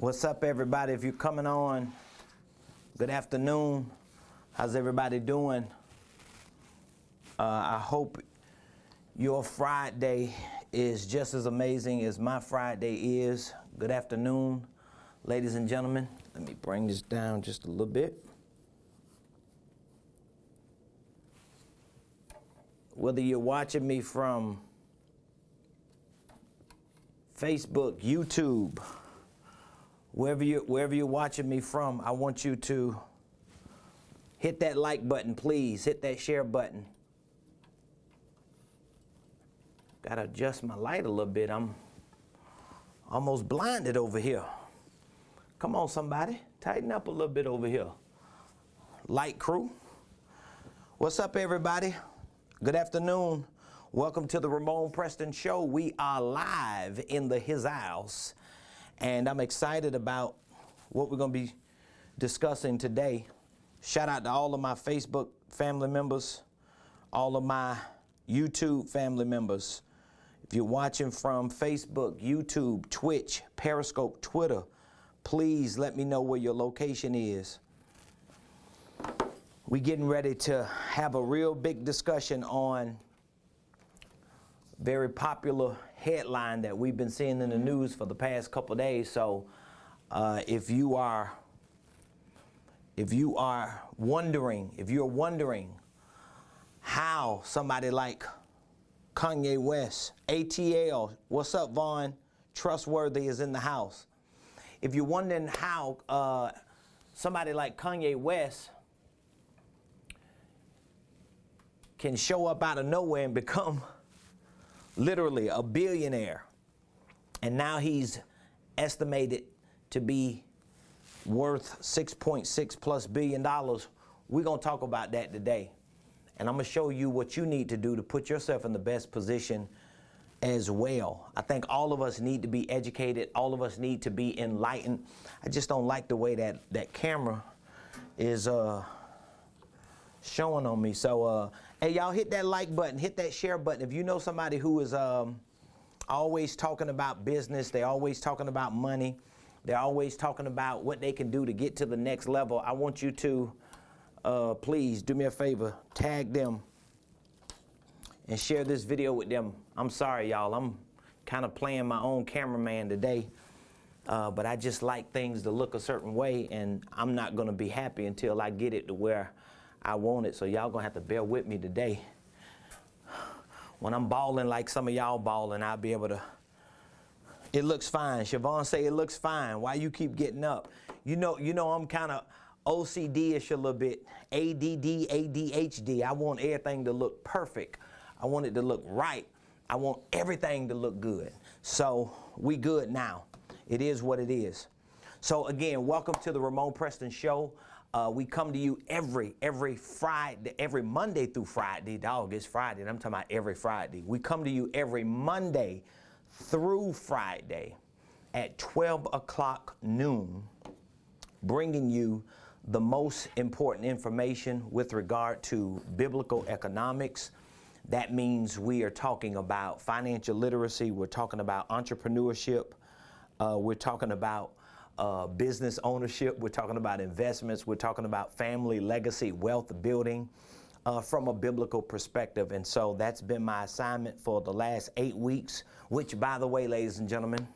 What's up, everybody? If you're coming on, good afternoon. How's everybody doing? I hope your Friday is just as amazing as my Friday is. Good afternoon, ladies and gentlemen. Let me bring this down just a little bit. Whether you're watching me from Facebook, YouTube, wherever you're watching me from, I want you to hit that like button, please. Hit that share button. Gotta adjust my light a little bit. I'm almost blinded over here. Come on, somebody. Tighten up a little bit over here. Light crew. What's up, everybody? Good afternoon. Welcome to the Ramonepreston Show. We are live in his house. And I'm excited about what we're going to be discussing today. Shout out to all of my Facebook family members, all of my YouTube family members. If you're watching from Facebook, YouTube, Twitch, Periscope, Twitter, please let me know where your location is. We're getting ready to have a real big discussion on a very popular headline that we've been seeing in the news for the past couple of days. So if you're wondering how somebody like Kanye West, ATL, what's up, Vaughn? Trustworthy is in the house. If you're wondering how somebody like Kanye West can show up out of nowhere and become literally a billionaire, and now he's estimated to be worth $6.6+ billion. We're going to talk about that today. And I'm going to show you what you need to do to put yourself in the best position as well. I think all of us need to be educated. All of us need to be enlightened. I just don't like the way that camera is showing on me. So, hey, y'all, hit that like button, hit that share button. If you know somebody who is always talking about business, they're always talking about money, they're always talking about what they can do to get to the next level, I want you to please do me a favor, tag them and share this video with them. I'm sorry, y'all. I'm kind of playing my own cameraman today, but I just like things to look a certain way, and I'm not going to be happy until I get it to where I want it. So y'all going to have to bear with me today. When I'm balling like some of y'all balling, I'll be able to. It looks fine. Siobhan say it looks fine. Why you keep getting up? You know I'm kind of OCD-ish a little bit. ADD, ADHD. I want everything to look perfect. I want it to look right. I want everything to look good. So we good now. It is what it is. So again, welcome to the Ramonepreston Show. We come to you every Friday, every Monday through Friday. Dog, it's Friday, and I'm talking about every Friday. We come to you every Monday through Friday at 12 o'clock noon, bringing you the most important information with regard to biblical economics. That means we are talking about financial literacy. We're talking about entrepreneurship. We're talking about business ownership. We're talking about investments. We're talking about family legacy, wealth building from a biblical perspective. And so that's been my assignment for the last 8 weeks, which, by the way, ladies and gentlemen,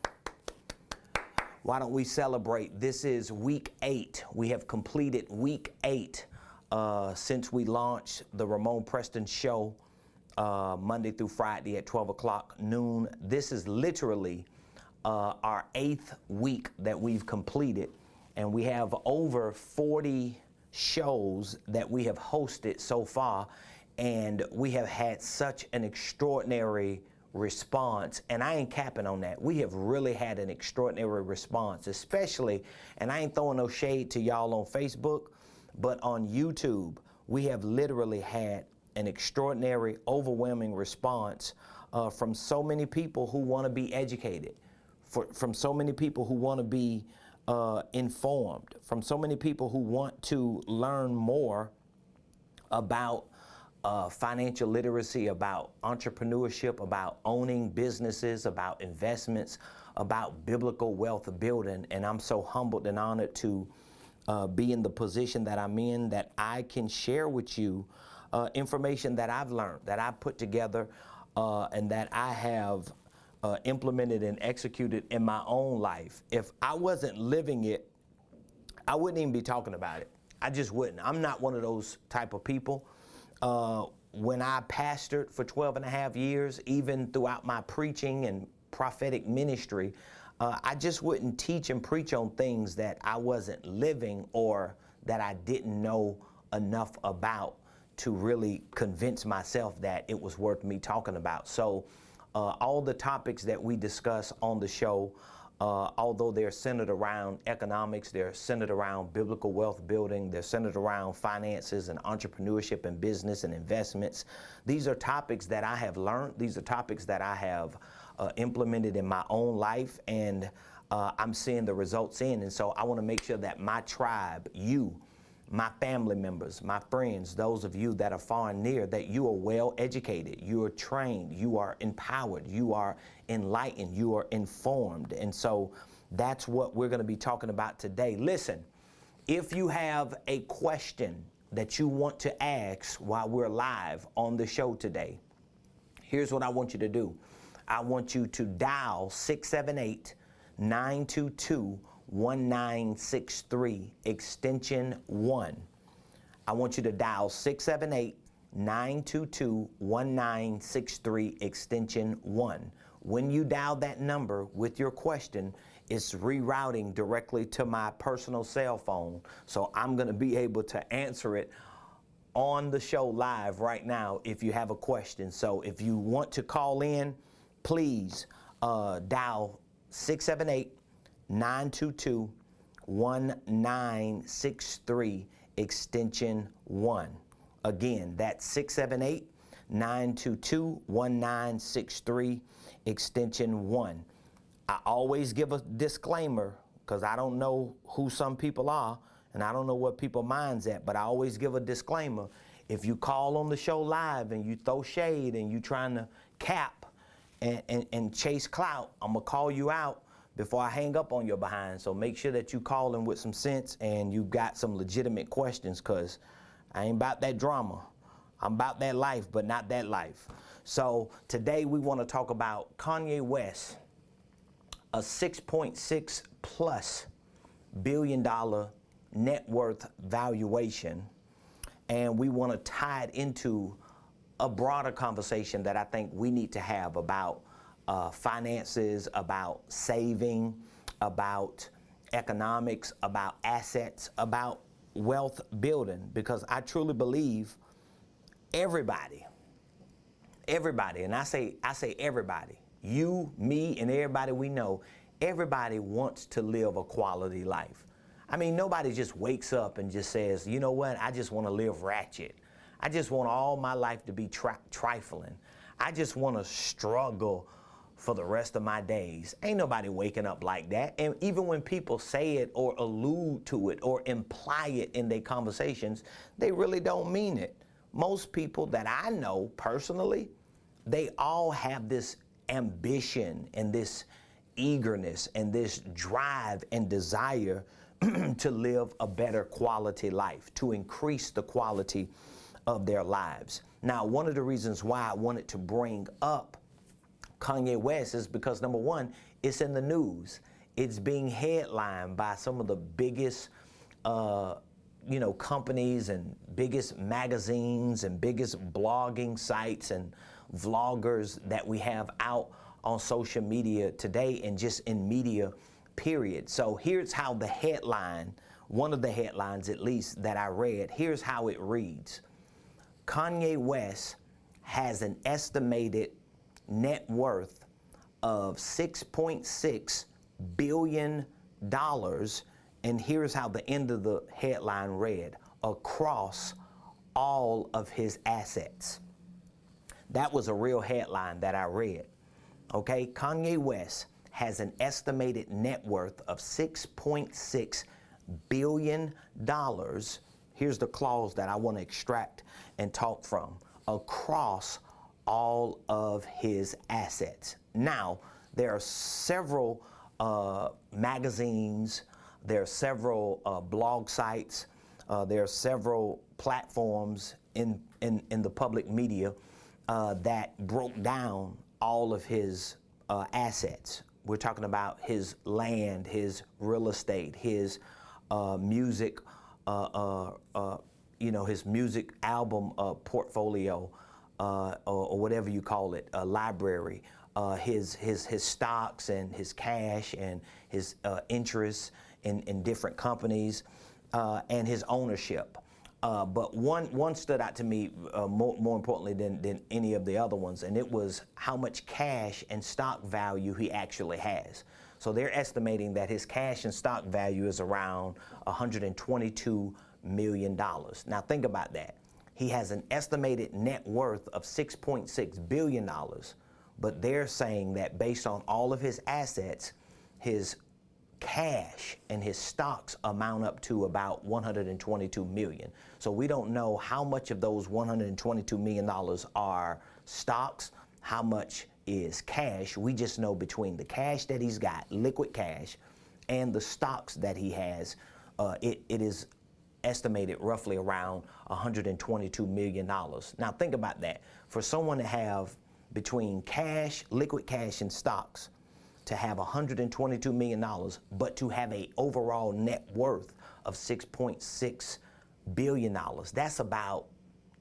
why don't we celebrate? This is week 8. We have completed week 8 since we launched the Ramonepreston Show Monday through Friday at 12 o'clock noon. This is literally our 8th week that we've completed, and we have over 40 shows that we have hosted so far, and we have had such an extraordinary response, and I ain't capping on that. We have really had an extraordinary response, especially, and I ain't throwing no shade to y'all on Facebook, but on YouTube, we have literally had an extraordinary, overwhelming response from so many people who want to be educated, from so many people who want to be informed, from so many people who want to learn more about financial literacy, about entrepreneurship, about owning businesses, about investments, about biblical wealth building. And I'm so humbled and honored to be in the position that I'm in, that I can share with you information that I've learned, that I've put together, and that I have implemented and executed in my own life. If I wasn't living it, I wouldn't even be talking about it. I just wouldn't. I'm not one of those type of people. When I pastored for 12 and a half years, even throughout my preaching and prophetic ministry, I just wouldn't teach and preach on things that I wasn't living or that I didn't know enough about to really convince myself that it was worth me talking about. So all the topics that we discuss on the show, although they're centered around economics, they're centered around biblical wealth building, they're centered around finances and entrepreneurship and business and investments. These are topics that I have learned. These are topics that I have implemented in my own life, and I'm seeing the results in. And so I want to make sure that my tribe, you, my family members, my friends, those of you that are far and near, that you are well educated, you are trained, you are empowered, you are enlightened, you are informed. And so that's what we're going to be talking about today. Listen, if you have a question that you want to ask while we're live on the show today, here's what I want you to do. I want you to dial 678-922-1963, extension 1. I want you to dial 678-922-1963, extension 1. When you dial that number with your question, it's rerouting directly to my personal cell phone. So I'm going to be able to answer it on the show live right now if you have a question. So if you want to call in, please dial 678-922-1963, extension 1. Again, that's 678-922-1963, extension 1. I always give a disclaimer because I don't know who some people are and I don't know what people's minds at, but I always give a disclaimer. If you call on the show live and you throw shade and you trying to cap and chase clout, I'm going to call you out before I hang up on your behind. So make sure that you call in with some sense and you got some legitimate questions, because I ain't about that drama. I'm about that life, but not that life. So today we want to talk about Kanye West, a $6.6+ billion net worth valuation. And we want to tie it into a broader conversation that I think we need to have about finances, about saving, about economics, about assets, about wealth building, because I truly believe everybody, and I say everybody, you, me, and everybody we know, everybody wants to live a quality life. I mean, nobody just wakes up and just says, you know what, I just want to live ratchet. I just want all my life to be trifling. I just want to struggle for the rest of my days. Ain't nobody waking up like that. And even when people say it or allude to it or imply it in their conversations, they really don't mean it. Most people that I know personally, they all have this ambition and this eagerness and this drive and desire to live a better quality life, to increase the quality of their lives. Now, one of the reasons why I wanted to bring up Kanye West is because, number one, it's in the news. It's being headlined by some of the biggest, companies and biggest magazines and biggest blogging sites and vloggers that we have out on social media today, and just in media, period. So here's how the headline, one of the headlines at least that I read, here's how it reads. Kanye West has an estimated net worth of $6.6 billion, and here's how the end of the headline read, across all of his assets. That was a real headline that I read. Okay, Kanye West has an estimated net worth of $6.6 billion. Here's the clause that I want to extract and talk from. across all of his assets. Now, there are several magazines, there are several blog sites, there are several platforms in the public media that broke down all of his assets. We're talking about his land, his real estate, his music, his music album portfolio, or whatever you call it, library, his stocks and his cash and his interests in different companies, and his ownership. But one stood out to me more importantly than any of the other ones, and it was how much cash and stock value he actually has. So they're estimating that his cash and stock value is around $122 million. Now think about that. He has an estimated net worth of $6.6 billion, but they're saying that based on all of his assets, his cash and his stocks amount up to about $122 million. So we don't know how much of those $122 million are stocks, how much is cash. We just know between the cash that he's got, liquid cash, and the stocks that he has, it is estimated roughly around $122 million. Now think about that. For someone to have between cash, liquid cash, and stocks, to have $122 million, but to have an overall net worth of $6.6 billion, that's about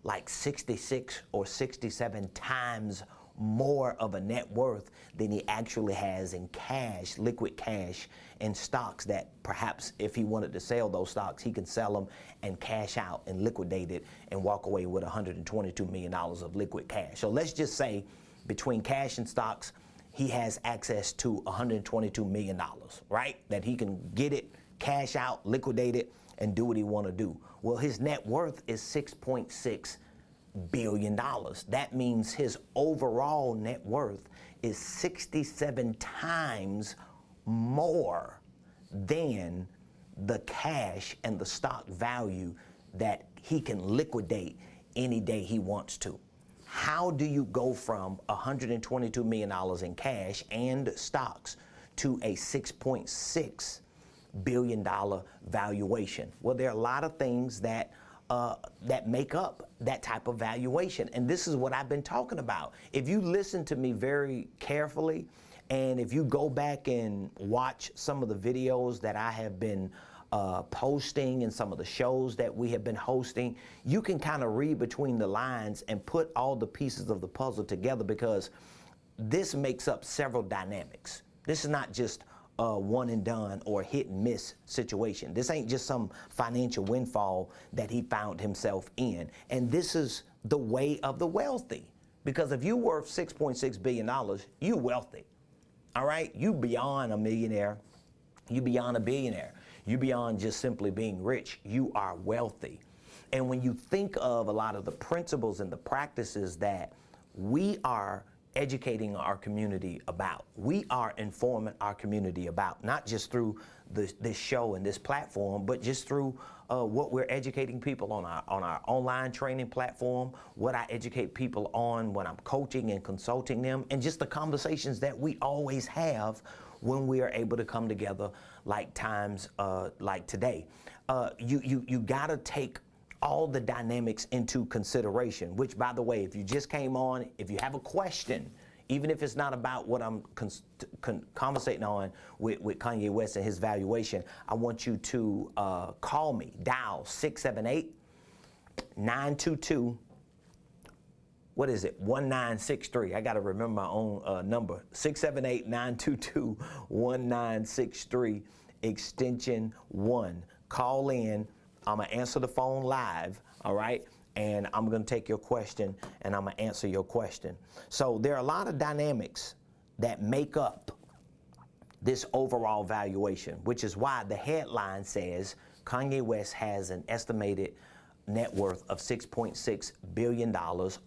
like 66 or 67 times more of a net worth than he actually has in cash, liquid cash, and stocks that perhaps if he wanted to sell those stocks, he can sell them and cash out and liquidate it and walk away with $122 million of liquid cash. So let's just say between cash and stocks, he has access to $122 million, right? That he can get it, cash out, liquidate it, and do what he want to do. Well, his net worth is $6.6 billion. That means his overall net worth is 67 times more than the cash and the stock value that he can liquidate any day he wants to. How do you go from $122 million in cash and stocks to a $6.6 billion valuation? Well, there are a lot of things that make up that type of valuation. And this is what I've been talking about. If you listen to me very carefully, and if you go back and watch some of the videos that I have been posting and some of the shows that we have been hosting, you can kind of read between the lines and put all the pieces of the puzzle together, because this makes up several dynamics. This is not just a one and done or hit and miss situation. This ain't just some financial windfall that he found himself in. And this is the way of the wealthy. Because if you're worth $6.6 billion, you wealthy. All right? You beyond a millionaire. You beyond a billionaire. You beyond just simply being rich. You are wealthy. And when you think of a lot of the principles and the practices that we are educating our community about, we are informing our community about, not just through this show and this platform, but just through what we're educating people on our online training platform, what I educate people on when I'm coaching and consulting them, and just the conversations that we always have when we are able to come together like times like today. You gotta take all the dynamics into consideration, which, by the way, if you just came on, if you have a question, even if it's not about what I'm conversating on with Kanye West and his valuation, I want you to call me, dial 678-922, what is it, 1963. I got to remember my own number, 678-922-1963, extension 1. Call in. I'm going to answer the phone live, all right? And I'm going to take your question, and I'm going to answer your question. So there are a lot of dynamics that make up this overall valuation, which is why the headline says Kanye West has an estimated net worth of $6.6 billion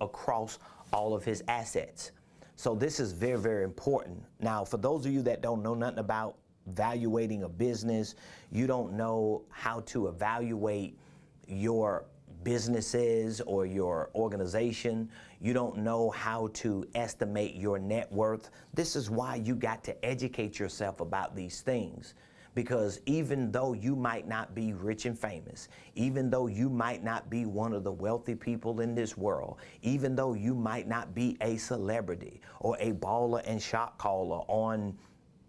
across all of his assets. So this is very, very important. Now, for those of you that don't know nothing about valuating a business, you don't know how to evaluate your businesses or your organization. You don't know how to estimate your net worth. This is why you got to educate yourself about these things. Because even though you might not be rich and famous, even though you might not be one of the wealthy people in this world, even though you might not be a celebrity or a baller and shot caller on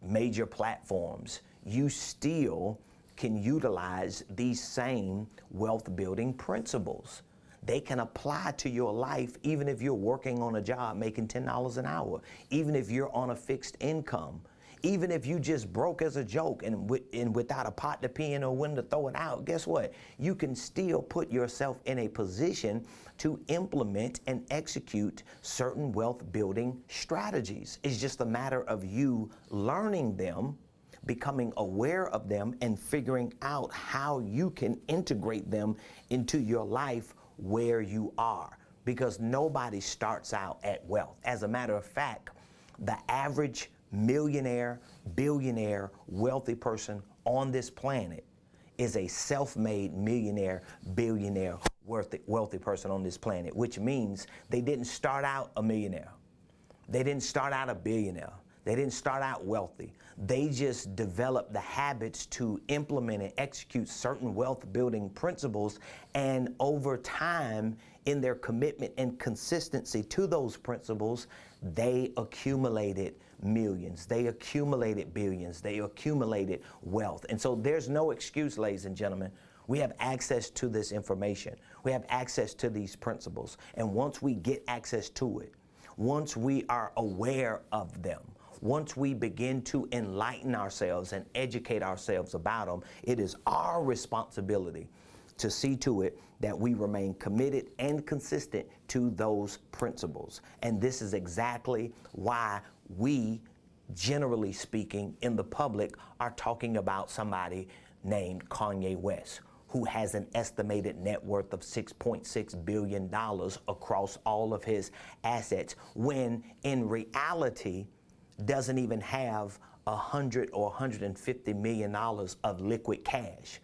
major platforms, you still can utilize these same wealth building principles. They can apply to your life even if you're working on a job making $10 an hour, even if you're on a fixed income. Even if you just broke as a joke and without a pot to pee in or when to throw it out, guess what? You can still put yourself in a position to implement and execute certain wealth building strategies. It's just a matter of you learning them, becoming aware of them, and figuring out how you can integrate them into your life where you are. Because nobody starts out at wealth. As a matter of fact, the average millionaire, billionaire, wealthy person on this planet is a self-made millionaire, billionaire, wealthy person on this planet, which means they didn't start out a millionaire. They didn't start out a billionaire. They didn't start out wealthy. They just developed the habits to implement and execute certain wealth building principles, and over time, in their commitment and consistency to those principles, they accumulated millions, they accumulated billions, they accumulated wealth. And so there's no excuse, ladies and gentlemen. We have access to this information. We have access to these principles. And once we get access to it, once we are aware of them, once we begin to enlighten ourselves and educate ourselves about them, it is our responsibility to see to it that we remain committed and consistent to those principles. And this is exactly why we, generally speaking, in the public, are talking about somebody named Kanye West, who has an estimated net worth of $6.6 billion across all of his assets, when in reality doesn't even have $100 or $150 million of liquid cash,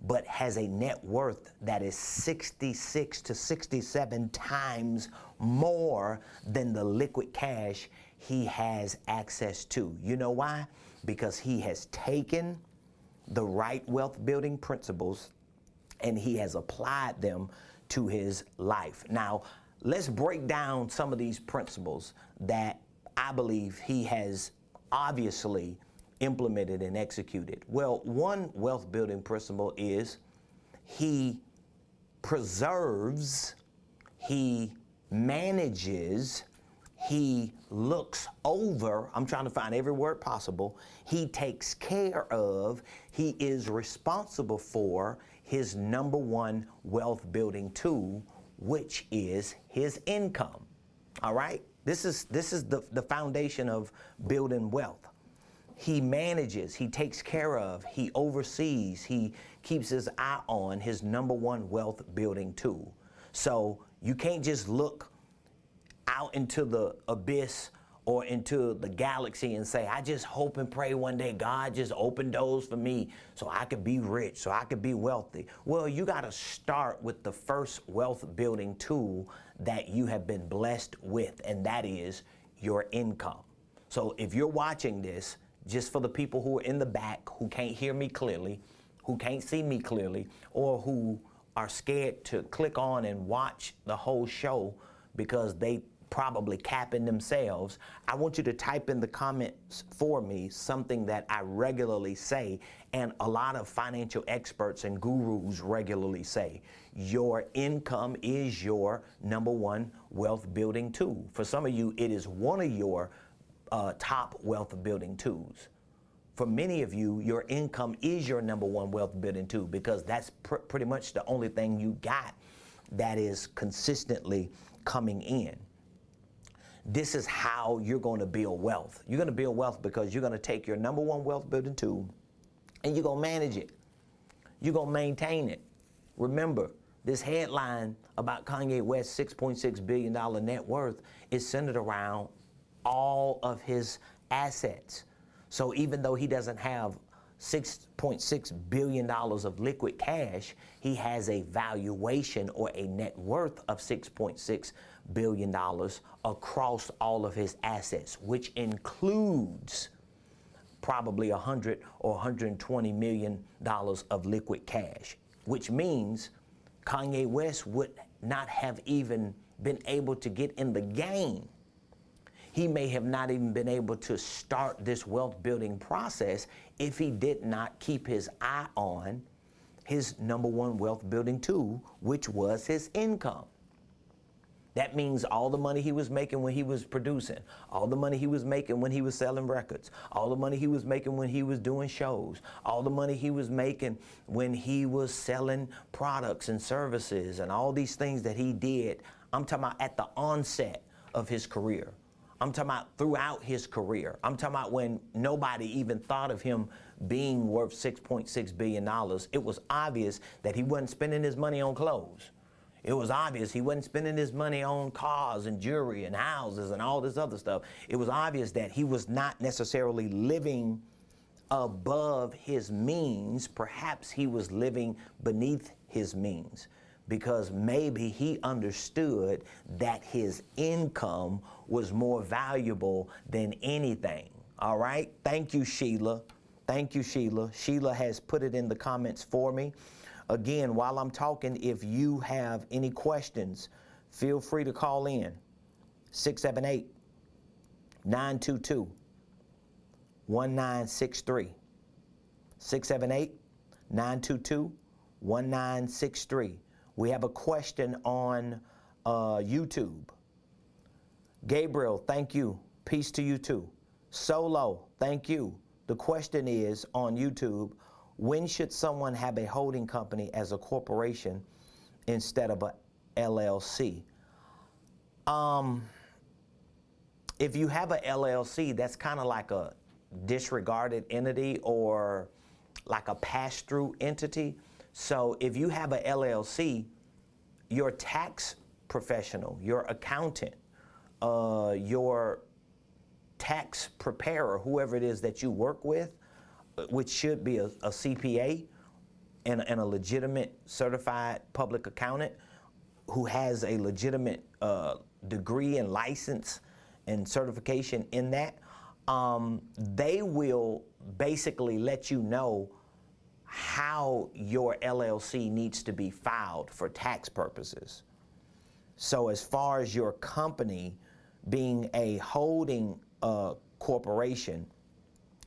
but has a net worth that is 66 to 67 times more than the liquid cash he has access to. You know why? Because he has taken the right wealth building principles and he has applied them to his life. Now, let's break down some of these principles that I believe he has obviously implemented and executed. Well, one wealth building principle is he preserves, he manages, he looks over, I'm trying to find every word possible, he takes care of, he is responsible for his number one wealth building tool, which is his income. All right? This is the foundation of building wealth. He manages, he takes care of, he oversees, he keeps his eye on his number one wealth building tool. So you can't just look out into the abyss or into the galaxy and say, I just hope and pray one day God just open doors for me so I could be rich, so I could be wealthy. Well, you got to start with the first wealth building tool that you have been blessed with, and that is your income. So if you're watching this, just for the people who are in the back, who can't hear me clearly, who can't see me clearly, or who are scared to click on and watch the whole show because they probably capping themselves, I want you to type in the comments for me something that I regularly say and a lot of financial experts and gurus regularly say. Your income is your number one wealth building tool. For some of you, it is one of your top wealth building tools. For many of you, your income is your number one wealth building tool because that's pretty much the only thing you got that is consistently coming in. This is how you're going to build wealth. You're going to build wealth because you're going to take your number one wealth building tool and you're going to manage it. You're going to maintain it. Remember, this headline about Kanye West's $6.6 billion net worth is centered around all of his assets. So even though he doesn't have $6.6 billion of liquid cash, he has a valuation or a net worth of $6.6 billion across all of his assets, which includes probably $100 or $120 million of liquid cash, which means Kanye West would not have even been able to get in the game. He may have not even been able to start this wealth building process if he did not keep his eye on his number one wealth building tool, which was his income. That means all the money he was making when he was producing, all the money he was making when he was selling records, all the money he was making when he was doing shows, all the money he was making when he was selling products and services and all these things that he did. I'm talking about at the onset of his career. I'm talking about throughout his career. I'm talking about when nobody even thought of him being worth $6.6 billion. It was obvious that he wasn't spending his money on clothes. It was obvious he wasn't spending his money on cars and jewelry and houses and all this other stuff. It was obvious that he was not necessarily living above his means. Perhaps he was living beneath his means, because maybe he understood that his income was more valuable than anything. All right? Thank you, Sheila. Thank you, Sheila. Sheila has put it in the comments for me. Again, while I'm talking, if you have any questions, feel free to call in. 678-922-1963. 678-922-1963. We have a question on YouTube. Gabriel, thank you. Peace to you too. Solo, thank you. The question is on YouTube, when should someone have a holding company as a corporation instead of a LLC? If you have a LLC, that's kind of like a disregarded entity or like a pass-through entity. So if you have a LLC, your tax professional, your accountant, your tax preparer, whoever it is that you work with, which should be a CPA and a legitimate certified public accountant who has a legitimate degree and license and certification in that, they will basically let you know how your LLC needs to be filed for tax purposes. So as far as your company being a holding corporation,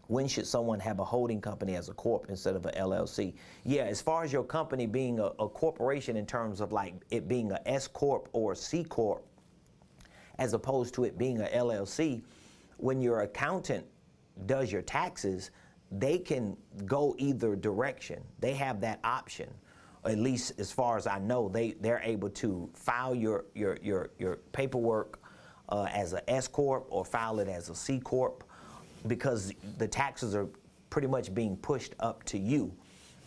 when should someone have a holding company as a corp instead of an LLC? Yeah, as far as your company being a corporation in terms of like it being a S corp or C corp, as opposed to it being a LLC, when your accountant does your taxes, they can go either direction. They have that option. At least as far as I know, they're able to file your paperwork as a S corp or file it as a C corp, because the taxes are pretty much being pushed up to you.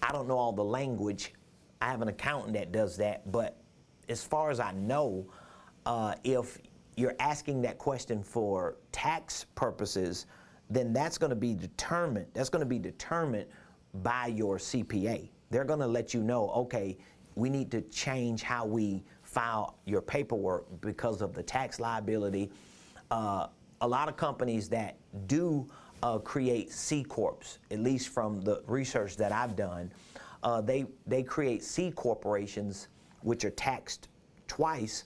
I don't know all the language. I have an accountant that does that, but as far as I know, if you're asking that question for tax purposes, then that's going to be determined. That's going to be determined by your CPA. They're going to let you know, okay, we need to change how we file your paperwork because of the tax liability. A lot of companies that do create C corps, at least from the research that I've done, they create C corporations which are taxed twice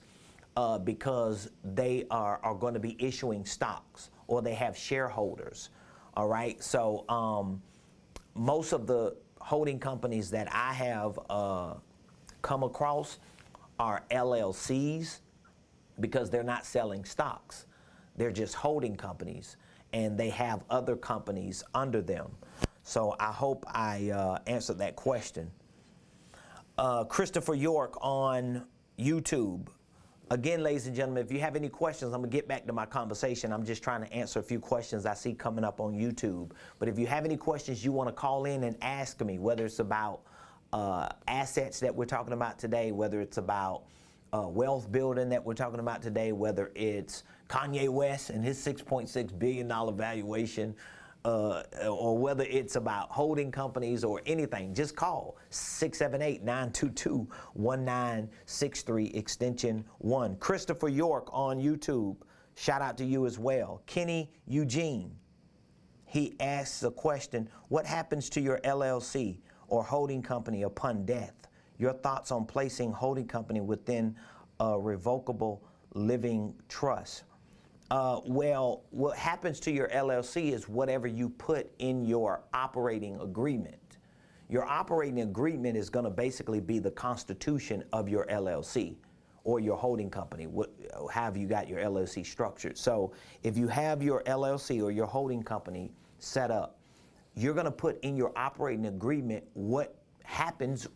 because they are going to be issuing stocks or they have shareholders. All right, so most of the holding companies that I have come across are LLCs because they're not selling stocks. They're just holding companies, and they have other companies under them. So I hope I answered that question. Christopher York on YouTube. Again, ladies and gentlemen, if you have any questions, I'm going to get back to my conversation. I'm just trying to answer a few questions I see coming up on YouTube. But if you have any questions you want to call in and ask me, whether it's about assets that we're talking about today, whether it's about wealth building that we're talking about today, whether it's Kanye West and his $6.6 billion valuation, or whether it's about holding companies or anything, just call 678-922-1963 extension 1. Christopher York on YouTube, shout out to you as well. Kenny Eugene, he asks a question, what happens to your LLC or holding company upon death? Your thoughts on placing holding company within a revocable living trust? Well, what happens to your LLC is whatever you put in your operating agreement. Your operating agreement is going to basically be the constitution of your LLC or your holding company, however you got your LLC structured. So if you have your LLC or your holding company set up, you're going to put in your operating agreement what happens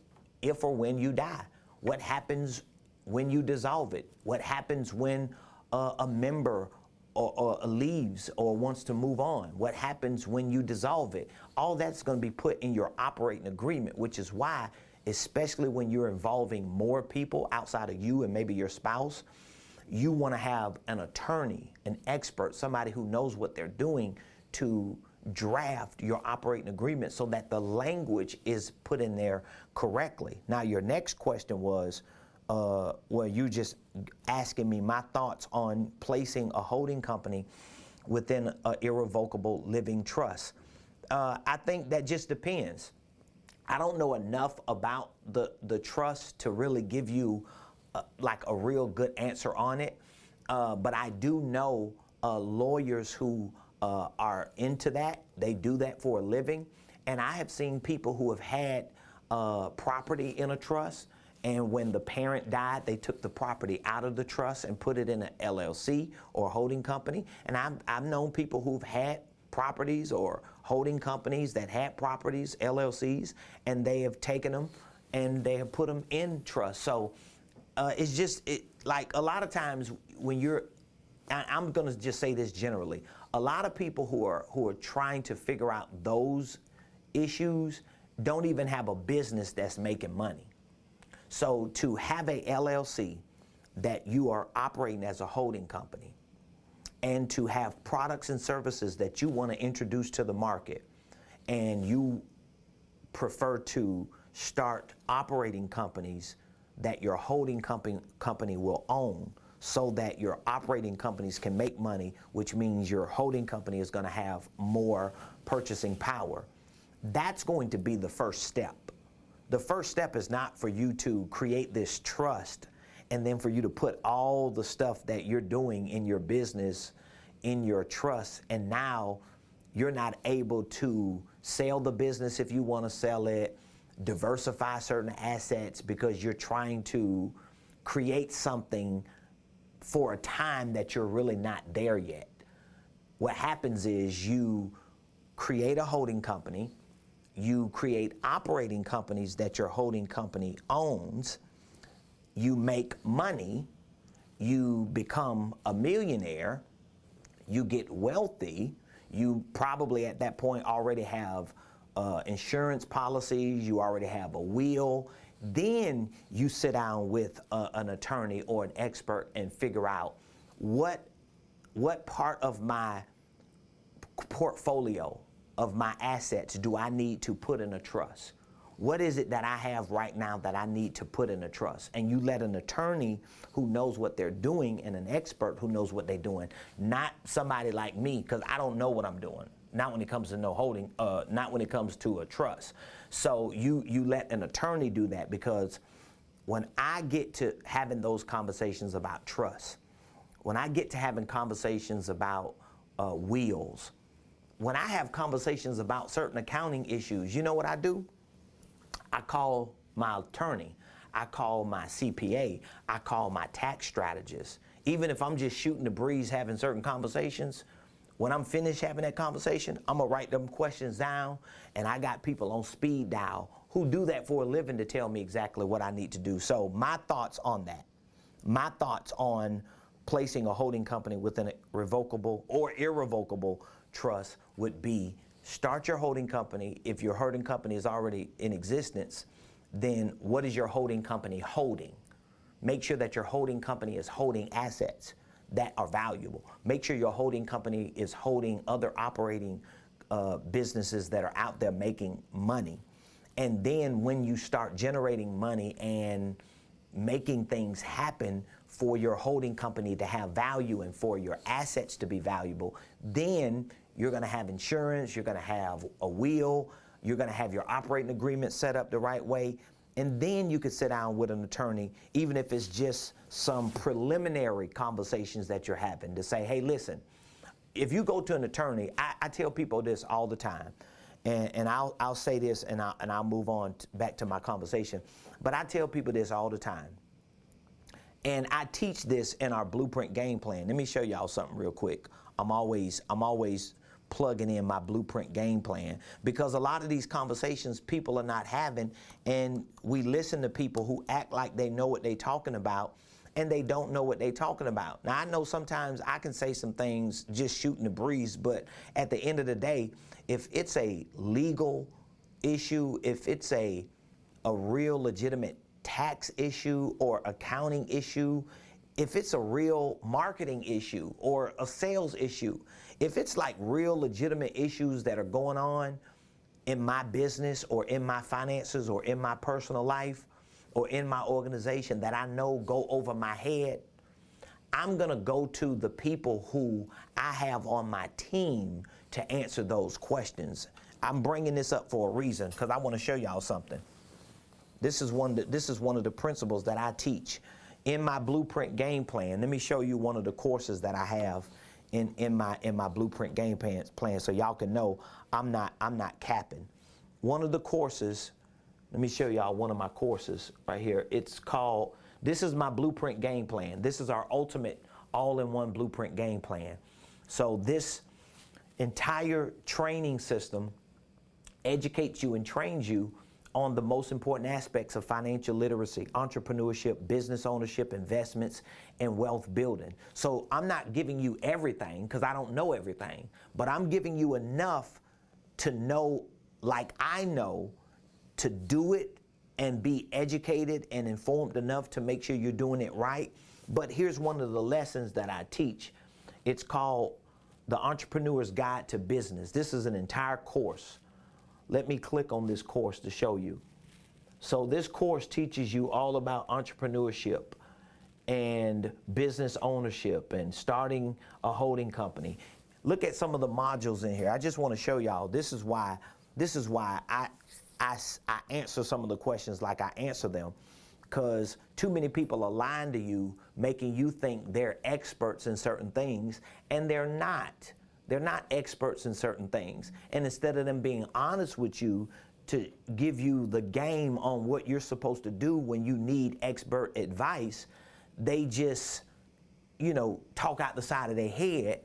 if or when you die, what happens when you dissolve it, what happens when a member or leaves or wants to move on, what happens when you dissolve it. All that's going to be put in your operating agreement, which is why, especially when you're involving more people outside of you and maybe your spouse, you want to have an attorney, an expert, somebody who knows what they're doing to draft your operating agreement so that the language is put in there correctly. Now, your next question was, well, you just asking me my thoughts on placing a holding company within an irrevocable living trust. I think that just depends. I don't know enough about the trust to really give you like a real good answer on it, but I do know lawyers who are into that. They do that for a living, and I have seen people who have had property in a trust, and when the parent died, they took the property out of the trust and put it in an LLC or holding company. And I've known people who've had properties or holding companies that had properties, LLCs, and they have taken them and they have put them in trust. So it's just like a lot of times when I'm going to just say this generally, a lot of people who are trying to figure out those issues don't even have a business that's making money. So to have a LLC that you are operating as a holding company and to have products and services that you want to introduce to the market, and you prefer to start operating companies that your holding company will own so that your operating companies can make money, which means your holding company is going to have more purchasing power. That's going to be the first step. The first step is not for you to create this trust and then for you to put all the stuff that you're doing in your business in your trust, and now you're not able to sell the business if you want to sell it, diversify certain assets because you're trying to create something for a time that you're really not there yet. What happens is you create a holding company, you create operating companies that your holding company owns, you make money, you become a millionaire, you get wealthy, you probably at that point already have insurance policies, you already have a will. Then you sit down with an attorney or an expert and figure out what part of my portfolio of my assets do I need to put in a trust? What is it that I have right now that I need to put in a trust? And you let an attorney who knows what they're doing and an expert who knows what they're doing, not somebody like me, because I don't know what I'm doing. Not when it comes to not when it comes to a trust. So you let an attorney do that, because when I get to having those conversations about trust, when I get to having conversations about wills, when I have conversations about certain accounting issues, you know what I do? I call my attorney, I call my CPA, I call my tax strategist. Even if I'm just shooting the breeze having certain conversations, when I'm finished having that conversation, I'm gonna write them questions down, and I got people on speed dial who do that for a living to tell me exactly what I need to do. So my thoughts on that, my thoughts on placing a holding company within a revocable or irrevocable trust would be, start your holding company. If your holding company is already in existence, then what is your holding company holding? Make sure that your holding company is holding assets that are valuable. Make sure your holding company is holding other operating businesses that are out there making money. And then when you start generating money and making things happen for your holding company to have value and for your assets to be valuable, then you're going to have insurance, you're going to have a will, you're going to have your operating agreement set up the right way. And then you could sit down with an attorney, even if it's just some preliminary conversations that you're having, to say, hey, listen, if you go to an attorney, I tell people this all the time, and I'll say this and I'll move on back to my conversation, but I tell people this all the time. And I teach this in our blueprint game plan. Let me show y'all something real quick. I'm always plugging in my blueprint game plan, because a lot of these conversations people are not having, and we listen to people who act like they know what they're talking about, and they don't know what they're talking about. Now, I know sometimes I can say some things just shooting the breeze, but at the end of the day, if it's a legal issue, if it's a real legitimate tax issue or accounting issue, if it's a real marketing issue or a sales issue, if it's like real legitimate issues that are going on in my business or in my finances or in my personal life or in my organization that I know go over my head, I'm gonna go to the people who I have on my team to answer those questions. I'm bringing this up for a reason, because I want to show y'all something. This is one of the principles that I teach in my blueprint game plan. Let me show you one of the courses that I have in my blueprint game plan, so y'all can know I'm not capping. One of the courses, let me show y'all one of my courses right here. It's called, this is my blueprint game plan. This is our ultimate all-in-one blueprint game plan. So this entire training system educates you and trains you on the most important aspects of financial literacy, entrepreneurship, business ownership, investments, and wealth building. So I'm not giving you everything, because I don't know everything, but I'm giving you enough to know, like I know, to do it and be educated and informed enough to make sure you're doing it right. But here's one of the lessons that I teach. It's called The Entrepreneur's Guide to Business. This is an entire course. Let me click on this course to show you. So this course teaches you all about entrepreneurship and business ownership and starting a holding company. Look at some of the modules in here. I just want to show y'all, this is why I answer some of the questions like I answer them, because too many people are lying to you, making you think they're experts in certain things, and they're not. They're not experts in certain things. And instead of them being honest with you to give you the game on what you're supposed to do when you need expert advice, they just, talk out the side of their head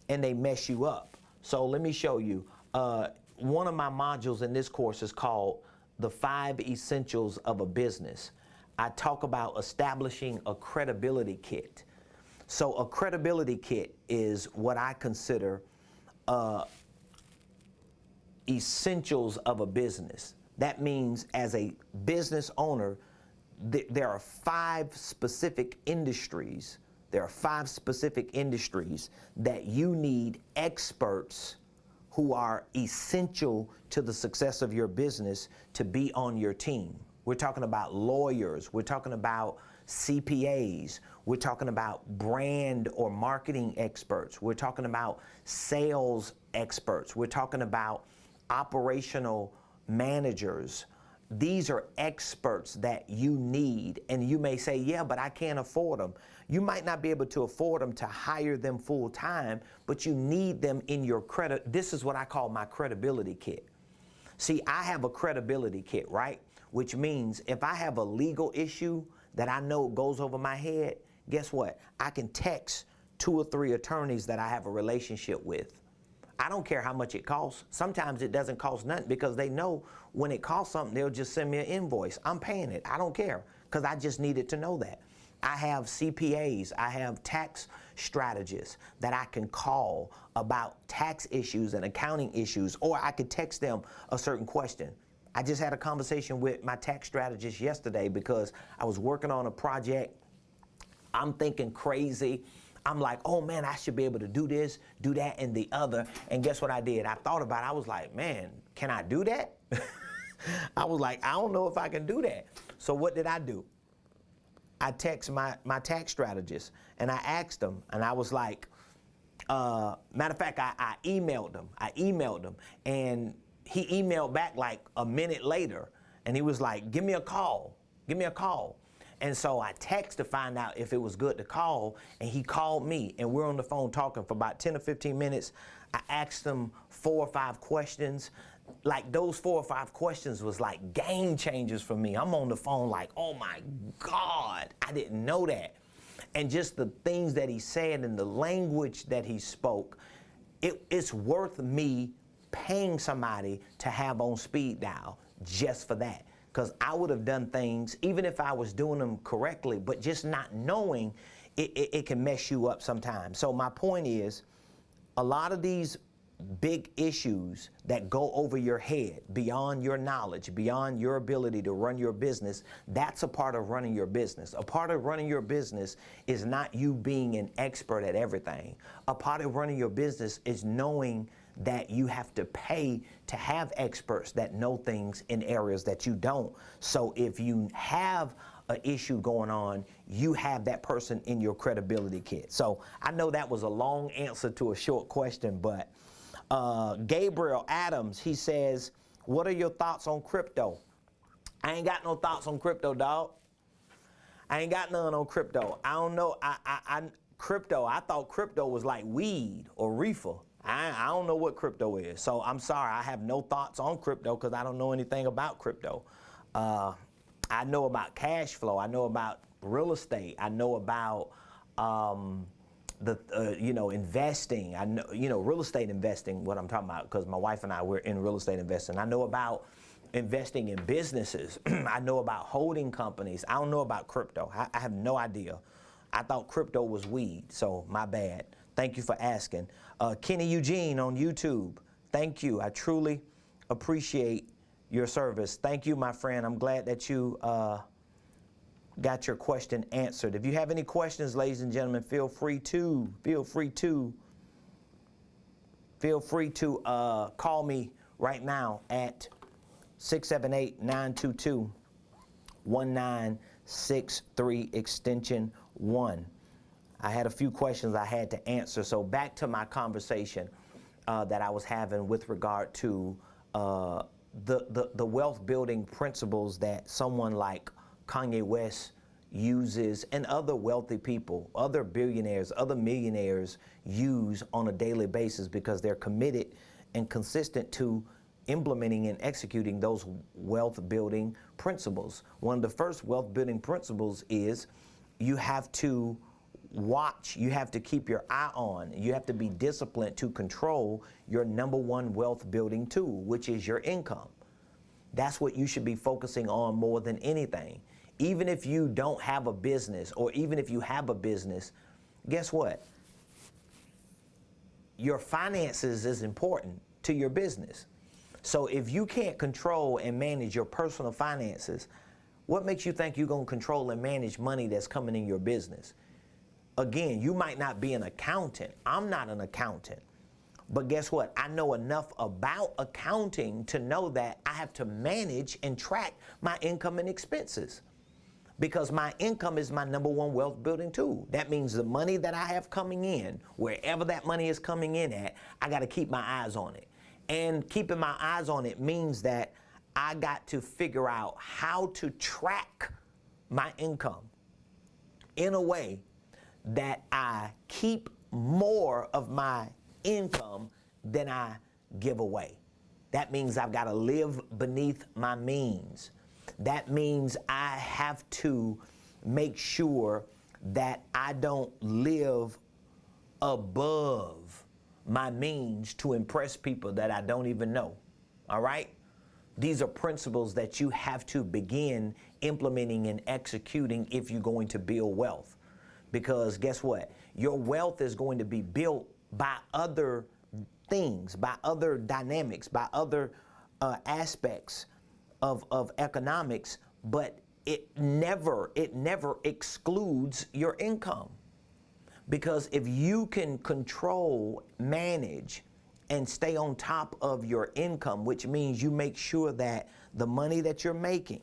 and they mess you up. So let me show you. One of my modules in this course is called The 5 Essentials of a Business. I talk about establishing a credibility kit. So a credibility kit is what I consider essentials of a business. That means as a business owner, there are 5 specific industries. There are 5 specific industries that you need experts who are essential to the success of your business to be on your team. We're talking about lawyers. We're talking about CPAs. We're talking about brand or marketing experts. We're talking about sales experts. We're talking about operational managers. These are experts that you need. And you may say, yeah, but I can't afford them. You might not be able to afford them to hire them full time, but you need them in your credit. This is what I call my credibility kit. See, I have a credibility kit, right? Which means if I have a legal issue that I know goes over my head, guess what? I can text 2 or 3 attorneys that I have a relationship with. I don't care how much it costs. Sometimes it doesn't cost nothing, because they know when it costs something, they'll just send me an invoice. I'm paying it. I don't care, because I just needed to know that. I have CPAs, I have tax strategists that I can call about tax issues and accounting issues, or I could text them a certain question. I just had a conversation with my tax strategist yesterday because I was working on a project. I'm thinking crazy. I'm like, oh man, I should be able to do this, do that, and the other. And guess what I did? I thought about it. I was like, man, can I do that? I was like, I don't know if I can do that. So what did I do? I text my tax strategist, and I asked them, and I was like, matter of fact, I emailed him, and he emailed back like a minute later, and he was like, give me a call. And so I texted to find out if it was good to call, and he called me, and we're on the phone talking for about 10 or 15 minutes. I asked him 4 or 5 questions. Like those 4 or 5 questions was like game changers for me. I'm on the phone like, oh my God, I didn't know that. And just the things that he said and the language that he spoke, it's worth me paying somebody to have on speed dial just for that. Because I would have done things, even if I was doing them correctly, but just not knowing, it can mess you up sometimes. So my point is, a lot of these big issues that go over your head, beyond your knowledge, beyond your ability to run your business, that's a part of running your business. A part of running your business is not you being an expert at everything. A part of running your business is knowing that you have to pay to have experts that know things in areas that you don't. So if you have an issue going on, you have that person in your credibility kit. So I know that was a long answer to a short question, but Gabriel Adams, he says, what are your thoughts on crypto? I ain't got no thoughts on crypto, dog. I ain't got none on crypto. I don't know. Crypto, I thought crypto was like weed or reefer. I don't know what crypto is. So I'm sorry, I have no thoughts on crypto because I don't know anything about crypto. I know about cash flow. I know about real estate. I know about investing. I know, real estate investing, what I'm talking about, because my wife and I, we're in real estate investing. I know about investing in businesses. I know about holding companies. I don't know about crypto. I have no idea. I thought crypto was weed, so my bad. Thank you for asking. Kenny Eugene on YouTube, thank you. I truly appreciate your service. Thank you, my friend. I'm glad that you got your question answered. If you have any questions, ladies and gentlemen, feel free to call me right now at 678-922-1963 extension 1. I had a few questions I had to answer. So back to my conversation that I was having with regard to the wealth building principles that someone like Kanye West uses, and other wealthy people, other billionaires, other millionaires use on a daily basis, because they're committed and consistent to implementing and executing those wealth building principles. One of the first wealth building principles is you have to watch, you have to keep your eye on, you have to be disciplined to control your #1 wealth building tool, which is your income. That's what you should be focusing on more than anything. Even if you don't have a business, or even if you have a business, guess what? Your finances is important to your business. So if you can't control and manage your personal finances, what makes you think you're going to control and manage money that's coming in your business? Again, you might not be an accountant. I'm not an accountant. But guess what? I know enough about accounting to know that I have to manage and track my income and expenses, because my income is my #1 wealth building tool. That means the money that I have coming in, wherever that money is coming in at, I got to keep my eyes on it. And keeping my eyes on it means that I got to figure out how to track my income in a way that I keep more of my income than I give away. That means I've got to live beneath my means. That means I have to make sure that I don't live above my means to impress people that I don't even know. All right? These are principles that you have to begin implementing and executing if you're going to build wealth. Because guess what? Your wealth is going to be built by other things, by other dynamics, by other aspects of economics, but it never excludes your income. Because if you can control, manage, and stay on top of your income, which means you make sure that the money that you're making,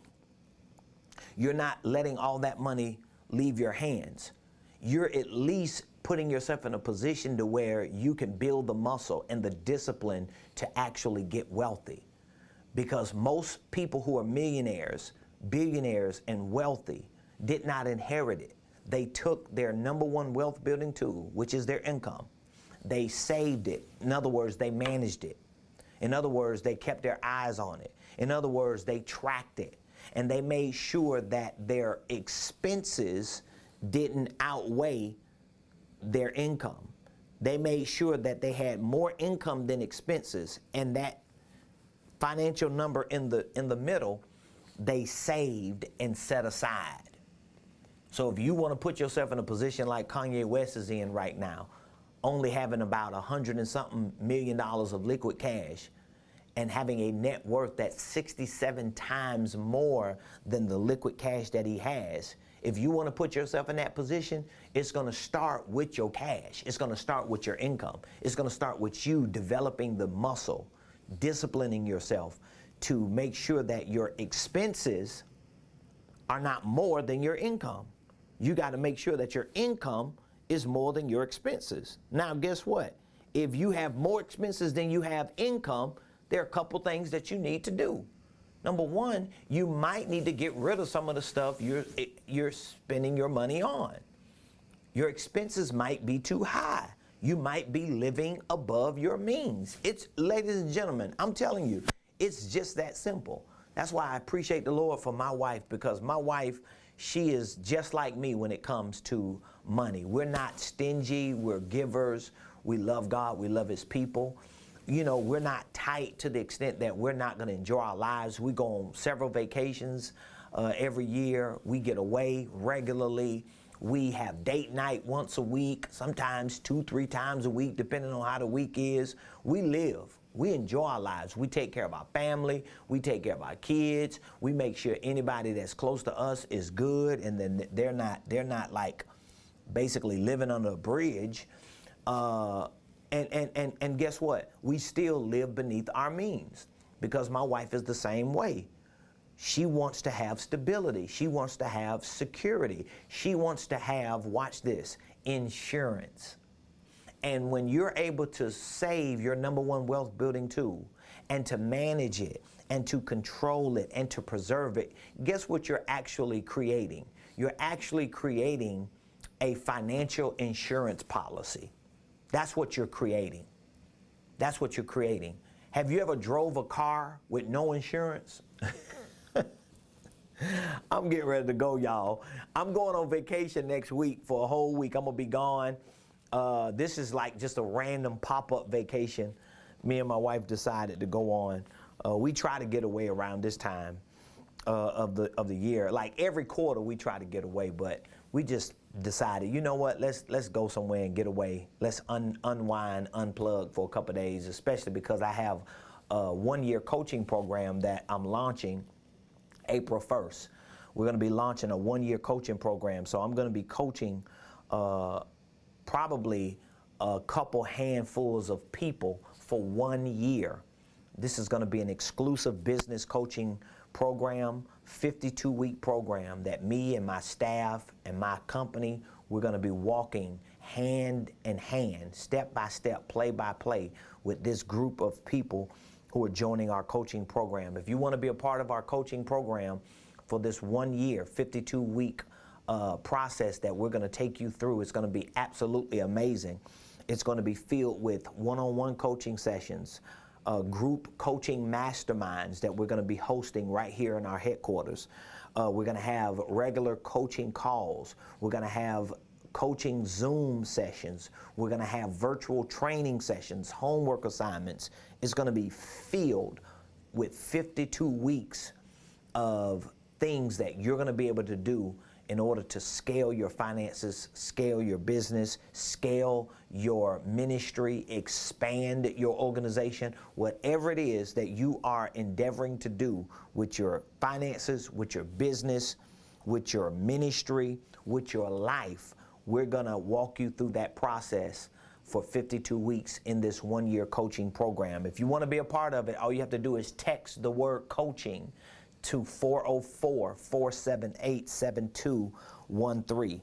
you're not letting all that money leave your hands. You're at least putting yourself in a position to where you can build the muscle and the discipline to actually get wealthy. Because most people who are millionaires, billionaires, and wealthy did not inherit it. They took their number one wealth building tool, which is their income. They saved it. In other words, they managed it. In other words, they kept their eyes on it. In other words, they tracked it. And they made sure that their expenses didn't outweigh their income. They made sure that they had more income than expenses, and that financial number in the middle, they saved and set aside. So if you want to put yourself in a position like Kanye West is in right now, only having about $100 and something million of liquid cash and having a net worth that's 67 times more than the liquid cash that he has, if you want to put yourself in that position, it's going to start with your cash. It's going to start with your income. It's going to start with you developing the muscle, disciplining yourself to make sure that your expenses are not more than your income. You got to make sure that your income is more than your expenses. Now, guess what? If you have more expenses than you have income, there are a couple things that you need to do. Number one, you might need to get rid of some of the stuff you're spending your money on. Your expenses might be too high. You might be living above your means. Ladies and gentlemen, I'm telling you, it's just that simple. That's why I appreciate the Lord for my wife, because my wife, she is just like me when it comes to money. We're not stingy, we're givers, we love God, we love His people. You know, we're not tight to the extent that we're not going to enjoy our lives. We go on several vacations every year. We get away regularly. We have date night once a week, sometimes 2-3 times a week, depending on how the week is. We live. We enjoy our lives. We take care of our family. We take care of our kids. We make sure anybody that's close to us is good, and then they're not like basically living under a bridge. And guess what? We still live beneath our means, because my wife is the same way. She wants to have stability. She wants to have security. She wants to have, watch this, insurance. And when you're able to save your number one wealth building tool and to manage it and to control it and to preserve it, guess what you're actually creating? You're actually creating a financial insurance policy. That's what you're creating. That's what you're creating. Have you ever drove a car with no insurance? I'm getting ready to go, y'all. I'm going on vacation next week for a whole week. I'm going to be gone. This is like just a random pop-up vacation me and my wife decided to go on. We try to get away around this time of the year. Like every quarter we try to get away, but we just decided, you know what, let's go somewhere and get away. Let's unwind, unplug for a couple of days, especially because I have a one-year coaching program that I'm launching April 1st. We're going to be launching a one-year coaching program. So I'm going to be coaching probably a couple handfuls of people for 1 year. This is going to be an exclusive business coaching program, 52-week program that me and my staff and my company, we're going to be walking hand in hand, step by step, play by play with this group of people who are joining our coaching program. If you want to be a part of our coaching program for this 1 year, 52-week process that we're going to take you through, it's going to be absolutely amazing. It's going to be filled with one-on-one coaching sessions, group coaching masterminds that we're going to be hosting right here in our headquarters. We're going to have regular coaching calls. We're going to have coaching Zoom sessions. We're going to have virtual training sessions, homework assignments. It's going to be filled with 52 weeks of things that you're going to be able to do in order to scale your finances, scale your business, scale your ministry, expand your organization, whatever it is that you are endeavoring to do with your finances, with your business, with your ministry, with your life. we're gonna walk you through that process for 52 weeks in this 1-year coaching program. If you wanna be a part of it, all you have to do is text the word coaching to 404-478-7213.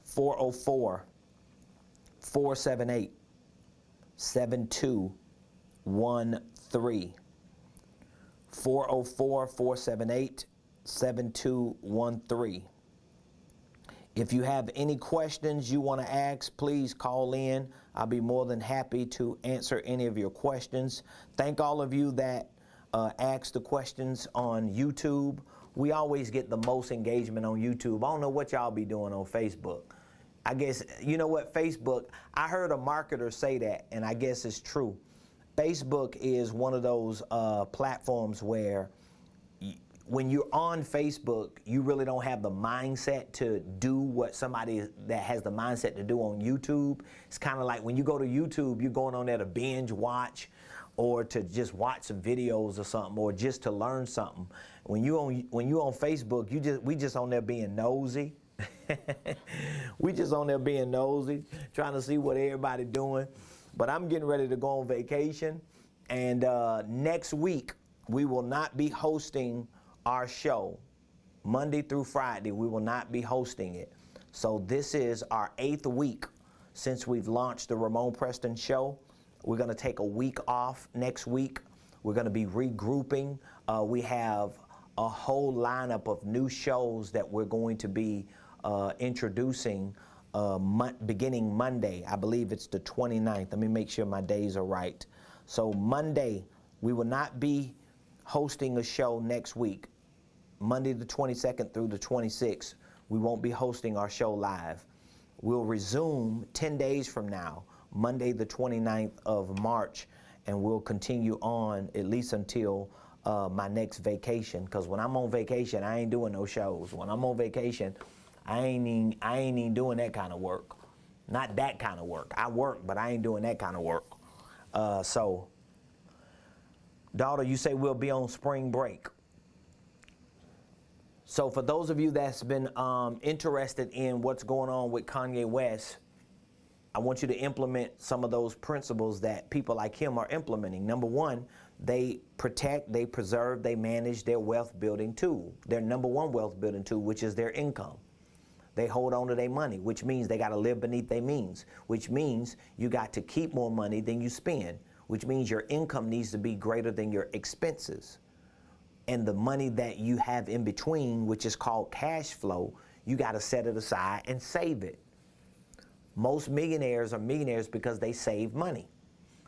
404-478-7213. 404-478-7213. If you have any questions you want to ask, please call in. I'll be more than happy to answer any of your questions. Thank all of you that ask the questions on YouTube. We always get the most engagement on YouTube. I don't know what y'all be doing on Facebook. I guess, you know what, Facebook, I heard a marketer say that, and I guess it's true. Facebook is one of those platforms where when you're on Facebook, you really don't have the mindset to do what somebody that has the mindset to do on YouTube. It's kind of like when you go to YouTube, you're going on there to binge watch or to just watch some videos or something, or just to learn something. When you on Facebook, we just on there being nosy. We just on there being nosy, trying to see what everybody doing. But I'm getting ready to go on vacation, and next week we will not be hosting our show. Monday through Friday, we will not be hosting it. So this is our 8th week since we've launched the Ramonepreston show. We're gonna take a week off next week. We're gonna be regrouping. We have a whole lineup of new shows that we're going to be introducing beginning Monday. I believe it's the 29th. Let me make sure my days are right. So Monday, we will not be hosting a show next week. Monday the 22nd through the 26th, we won't be hosting our show live. We'll resume 10 days from now, Monday the 29th of March, and we'll continue on at least until my next vacation. Because when I'm on vacation, I ain't doing no shows. When I'm on vacation, I ain't even doing that kind of work. Not that kind of work. I work, but I ain't doing that kind of work. So, daughter, you say we'll be on spring break. So for those of you that's been interested in what's going on with Kanye West, I want you to implement some of those principles that people like him are implementing. Number one, they protect, they preserve, they manage their wealth building tool. Their number one wealth building tool, which is their income. They hold on to their money, which means they got to live beneath their means, which means you got to keep more money than you spend, which means your income needs to be greater than your expenses. And the money that you have in between, which is called cash flow, you got to set it aside and save it. Most millionaires are millionaires because they save money.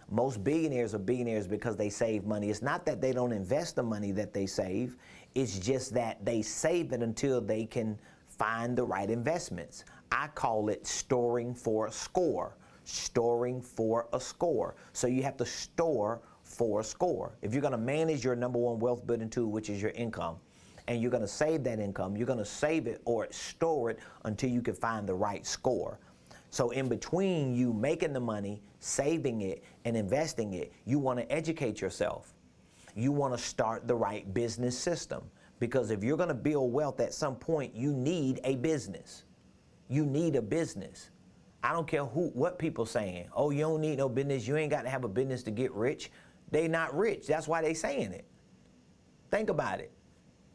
Most billionaires are billionaires because they save money. It's not that they don't invest the money that they save. It's just that they save it until they can find the right investments. I call it storing for a score. Storing for a score. So you have to store for a score. If you're going to manage your number one wealth building tool, which is your income, and you're going to save that income, you're going to save it or store it until you can find the right score. So in between you making the money, saving it, and investing it, you want to educate yourself. You want to start the right business system. Because if you're going to build wealth at some point, you need a business. You need a business. I don't care what people saying. Oh, you don't need no business. You ain't got to have a business to get rich. They not rich. That's why they saying it. Think about it.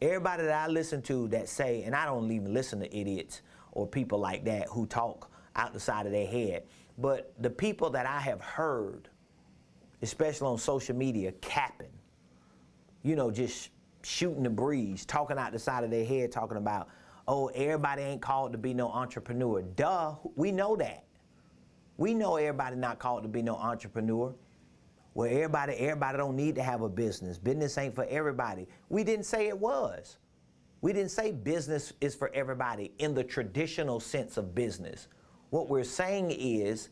Everybody that I listen to that say, and I don't even listen to idiots or people like that who talk out the side of their head, but the people that I have heard, especially on social media, capping, you know, just shooting the breeze, talking out the side of their head, talking about, oh, everybody ain't called to be no entrepreneur. Duh, we know that. We know everybody not called to be no entrepreneur. Well, everybody don't need to have a business. Business ain't for everybody. We didn't say it was. We didn't say business is for everybody in the traditional sense of business. What we're saying is,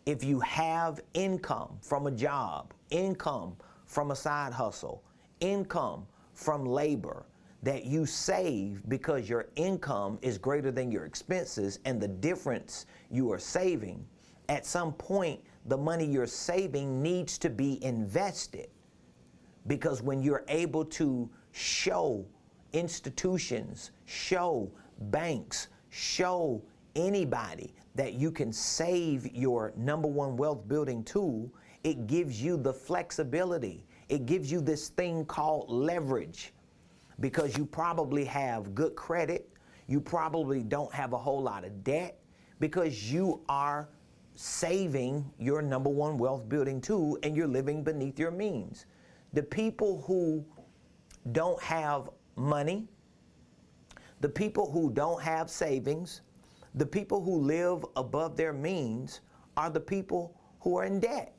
if you have income from a job, income from a side hustle, income from labor that you save because your income is greater than your expenses, and the difference you are saving, at some point, the money you're saving needs to be invested. Because when you're able to show institutions, show banks, show anybody that you can save your number one wealth building tool, it gives you the flexibility. It gives you this thing called leverage, because you probably have good credit. You probably don't have a whole lot of debt, because you are saving your number one wealth building tool and you're living beneath your means. The people who don't have money, the people who don't have savings, the people who live above their means are the people who are in debt,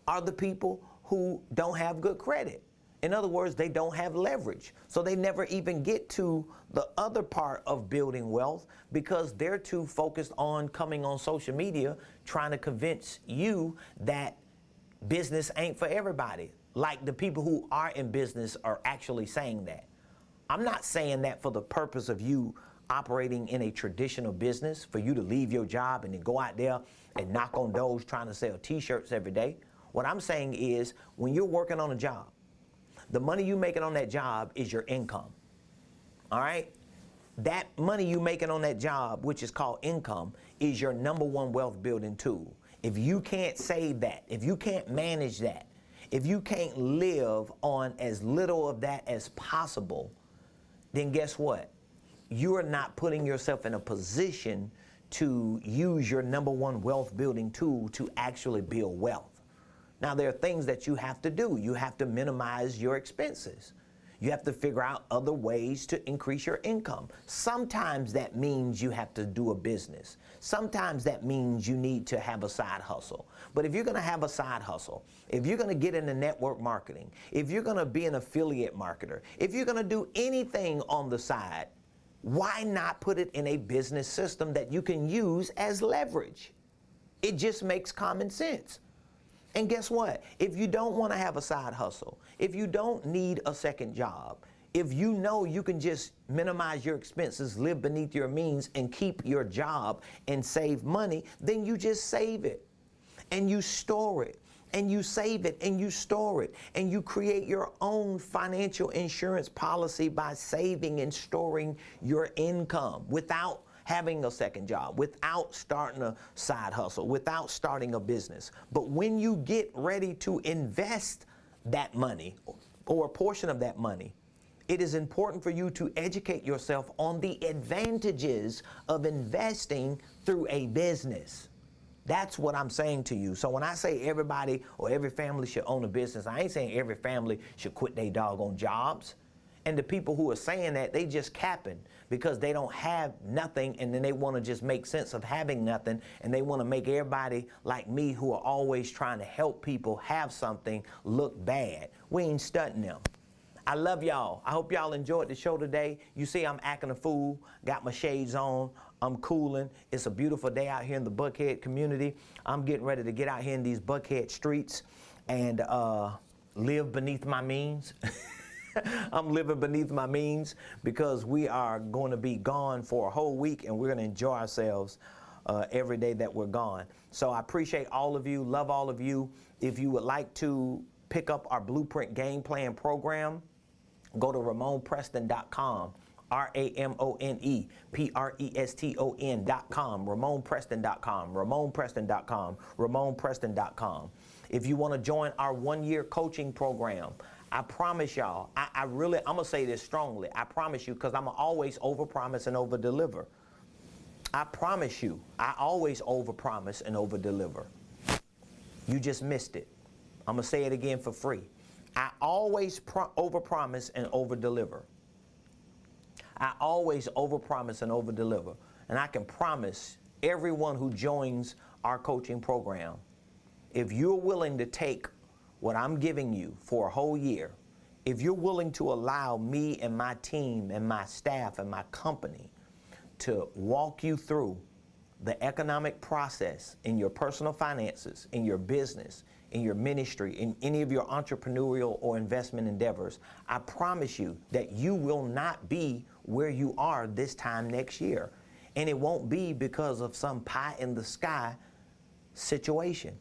are the people who don't have good credit. In other words, they don't have leverage. So they never even get to the other part of building wealth, because they're too focused on coming on social media trying to convince you that business ain't for everybody. Like the people who are in business are actually saying that. I'm not saying that for the purpose of you operating in a traditional business, for you to leave your job and then go out there and knock on doors trying to sell t-shirts every day. What I'm saying is, when you're working on a job, the money you making on that job is your income. All right? That money you making on that job, which is called income, is your number one wealth building tool. If you can't save that, if you can't manage that, if you can't live on as little of that as possible, then guess what? You are not putting yourself in a position to use your number one wealth building tool to actually build wealth. Now, there are things that you have to do. You have to minimize your expenses. You have to figure out other ways to increase your income. Sometimes that means you have to do a business. Sometimes that means you need to have a side hustle. But if you're going to have a side hustle, if you're going to get into network marketing, if you're going to be an affiliate marketer, if you're going to do anything on the side, why not put it in a business system that you can use as leverage? It just makes common sense. And guess what? If you don't want to have a side hustle, if you don't need a second job, if you know you can just minimize your expenses, live beneath your means, and keep your job and save money, then you just save it and you store it and you save it and you store it and you create your own financial insurance policy by saving and storing your income without having a second job, without starting a side hustle, without starting a business. But when you get ready to invest that money or a portion of that money, it is important for you to educate yourself on the advantages of investing through a business. That's what I'm saying to you. So when I say everybody or every family should own a business, I ain't saying every family should quit their doggone jobs. And the people who are saying that, they just capping, because they don't have nothing, and then they want to just make sense of having nothing, and they want to make everybody like me, who are always trying to help people have something, look bad. We ain't stunting them. I love y'all. I hope y'all enjoyed the show today. You see I'm acting a fool, got my shades on, I'm cooling. It's a beautiful day out here in the Buckhead community. I'm getting ready to get out here in these Buckhead streets and live beneath my means. I'm living beneath my means, because we are going to be gone for a whole week, and we're going to enjoy ourselves every day that we're gone. So I appreciate all of you, love all of you. If you would like to pick up our Blueprint Game Plan program, go to Ramonepreston.com, RamonePreston.com, Ramonepreston.com, Ramonepreston.com, Ramonepreston.com. If you want to join our one-year coaching program, I promise y'all, I'm going to say this strongly. I promise you, because I'm always overpromise and overdeliver. I promise you, I always overpromise and overdeliver. You just missed it. I'm going to say it again for free. I always overpromise and overdeliver. I always overpromise and overdeliver. And I can promise everyone who joins our coaching program, if you're willing to take what I'm giving you for a whole year, if you're willing to allow me and my team and my staff and my company to walk you through the economic process in your personal finances, in your business, in your ministry, in any of your entrepreneurial or investment endeavors, I promise you that you will not be where you are this time next year. And it won't be because of some pie in the sky situation.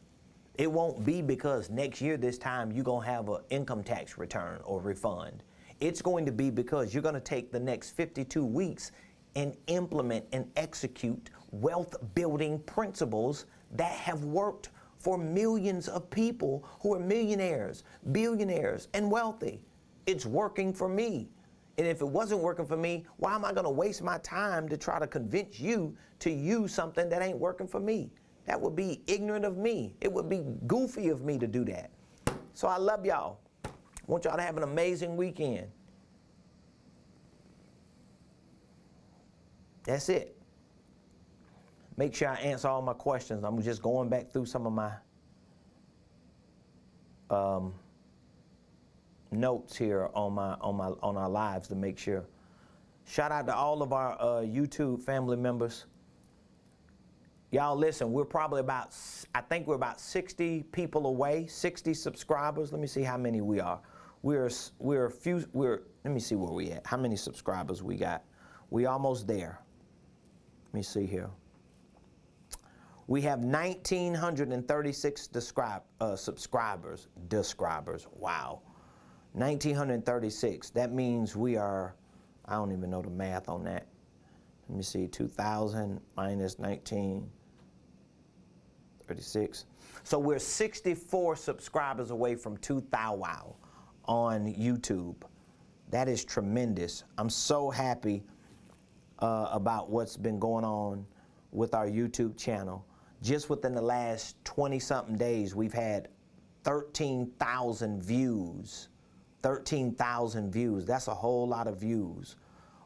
It won't be because next year this time you're going to have an income tax return or refund. It's going to be because you're going to take the next 52 weeks and implement and execute wealth building principles that have worked for millions of people who are millionaires, billionaires, and wealthy. It's working for me. And if it wasn't working for me, why am I going to waste my time to try to convince you to use something that ain't working for me? That would be ignorant of me. It would be goofy of me to do that. So I love y'all. I want y'all to have an amazing weekend. That's it. Make sure I answer all my questions. I'm just going back through some of my notes here on our lives to make sure. Shout out to all of our YouTube family members. Y'all listen, we're probably about, I think we're about 60 people away, 60 subscribers. Let me see how many we are. Let me see where we at. How many subscribers we got? We almost there. Let me see here. We have 1,936 subscribers. Wow. 1,936. That means we are, I don't even know the math on that. Let me see, 2,000 minus 1,936. So we're 64 subscribers away from 2,000 on YouTube. That is tremendous. I'm so happy about what's been going on with our YouTube channel. Just within the last 20-something days, we've had 13,000 views. 13,000 views. That's a whole lot of views.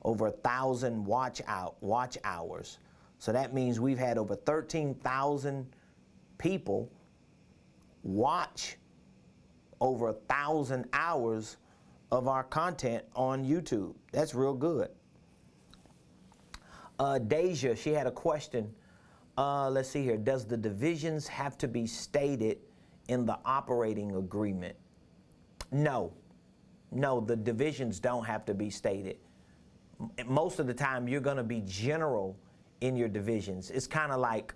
Over 1,000 watch hours. So that means we've had over 13,000 people watch over 1,000 hours of our content on YouTube. That's real good. Deja, she had a question. Let's see here. Does the divisions have to be stated in the operating agreement? No. No, the divisions don't have to be stated. Most of the time, you're going to be general in your divisions. It's kind of like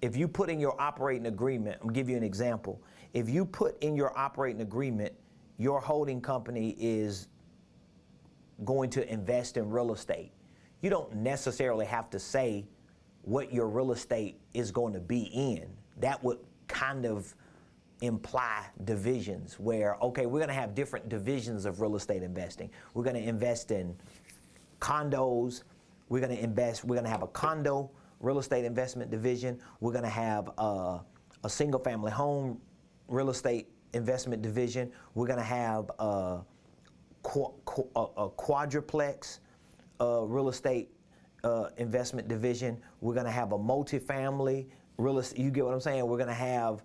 if you put in your operating agreement, I'll give you an example. If you put in your operating agreement, your holding company is going to invest in real estate. You don't necessarily have to say what your real estate is going to be in. That would kind of imply divisions where, okay, we're going to have different divisions of real estate investing. We're going to invest in condos. We're going to have a condo real estate investment division. We're going to have a single family home real estate investment division. We're going to have a quadruplex real estate investment division. We're going to have a multifamily real estate. You get what I'm saying? We're going to have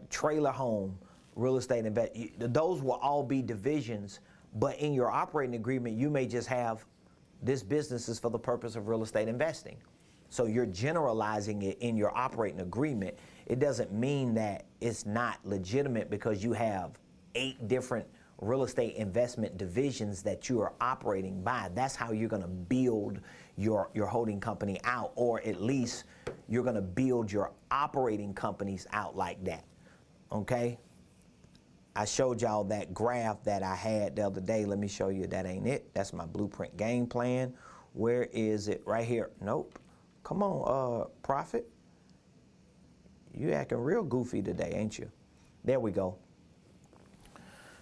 trailer home real estate invest. Those will all be divisions, but in your operating agreement, you may just have this business is for the purpose of real estate investing. So you're generalizing it in your operating agreement. It doesn't mean that it's not legitimate because you have 8 different real estate investment divisions that you are operating by. That's how you're going to build your holding company out, or at least you're going to build your operating companies out like that. Okay? I showed y'all that graph that I had the other day. Let me show you. That ain't it. That's my blueprint game plan. Where is it? Right here. Nope. Come on, Prophet. You acting real goofy today, ain't you? There we go.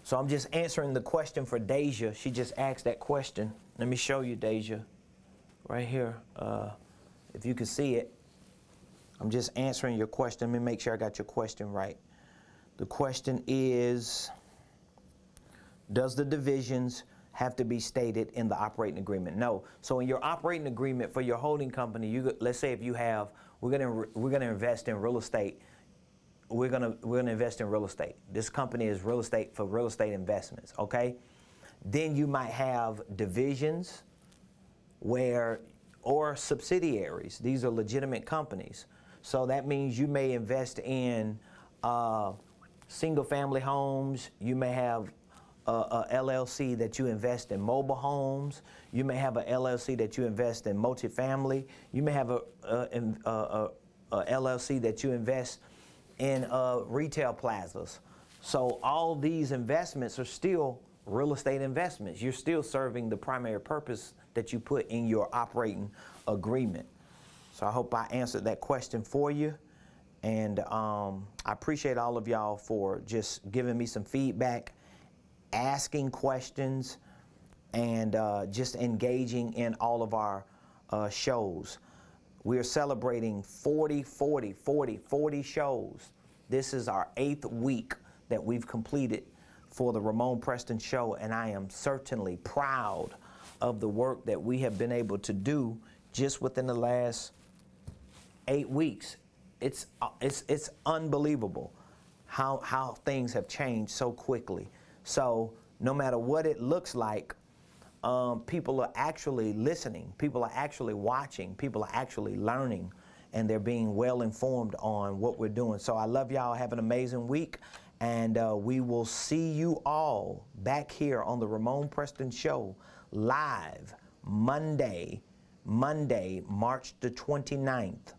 So I'm just answering the question for Deja. She just asked that question. Let me show you, Deja. Right here. If you can see it. I'm just answering your question. Let me make sure I got your question right. The question is, does the divisions have to be stated in the operating agreement? No. So in your operating agreement for your holding company, let's say if you have, we're gonna invest in real estate. We're gonna invest in real estate. This company is real estate for real estate investments. Okay. Then you might have divisions or subsidiaries. These are legitimate companies. So that means you may invest in single family homes. You may have a LLC that you invest in mobile homes. You may have a LLC that you invest in multifamily. You may have a LLC that you invest in retail plazas. So all these investments are still real estate investments. You're still serving the primary purpose that you put in your operating agreement. So I hope I answered that question for you. And I appreciate all of y'all for just giving me some feedback, asking questions, and just engaging in all of our shows. We're celebrating 40 shows. This is our 8th week that we've completed for the Ramonepreston Show, and I am certainly proud of the work that we have been able to do just within the last 8 weeks. It's unbelievable how things have changed so quickly. So no matter what it looks like, people are actually listening, people are actually watching, people are actually learning, and they're being well informed on what we're doing. So I love y'all. Have an amazing week, and we will see you all back here on the Ramonepreston Show live Monday, March the 29th.